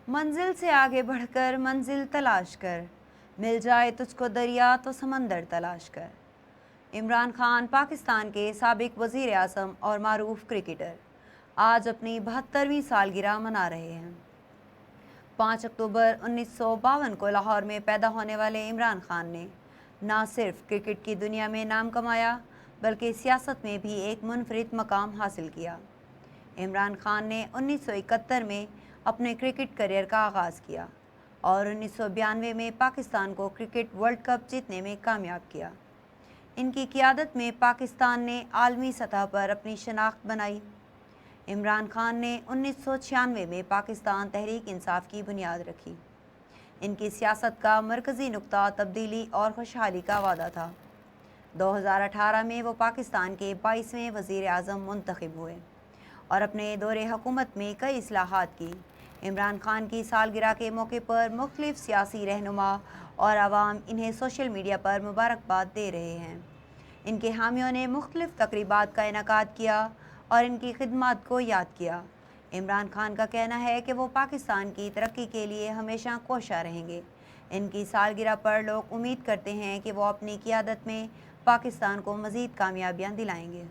منزل سے آگے بڑھ کر منزل تلاش کر، مل جائے تجھ کو دریا تو سمندر تلاش کر۔ عمران خان پاکستان کے سابق وزیر اعظم اور معروف کرکٹر آج اپنی 72ویں سالگرہ منا رہے ہیں۔ 5 اکتوبر 1952 کو لاہور میں پیدا ہونے والے عمران خان نے نہ صرف کرکٹ کی دنیا میں نام کمایا بلکہ سیاست میں بھی ایک منفرد مقام حاصل کیا۔ عمران خان نے 1971 میں اپنے کرکٹ کیریئر کا آغاز کیا اور 1992 میں پاکستان کو کرکٹ ورلڈ کپ جیتنے میں کامیاب کیا۔ ان کی قیادت میں پاکستان نے عالمی سطح پر اپنی شناخت بنائی۔ عمران خان نے 1996 میں پاکستان تحریک انصاف کی بنیاد رکھی۔ ان کی سیاست کا مرکزی نقطہ تبدیلی اور خوشحالی کا وعدہ تھا۔ 2018 میں وہ پاکستان کے 22ویں وزیر اعظم منتخب ہوئے اور اپنے دور حکومت میں کئی اصلاحات کی۔ عمران خان کی سالگرہ کے موقع پر مختلف سیاسی رہنما اور عوام انہیں سوشل میڈیا پر مبارکباد دے رہے ہیں۔ ان کے حامیوں نے مختلف تقریبات کا انعقاد کیا اور ان کی خدمات کو یاد کیا۔ عمران خان کا کہنا ہے کہ وہ پاکستان کی ترقی کے لیے ہمیشہ کوشاں رہیں گے۔ ان کی سالگرہ پر لوگ امید کرتے ہیں کہ وہ اپنی قیادت میں پاکستان کو مزید کامیابیاں دلائیں گے۔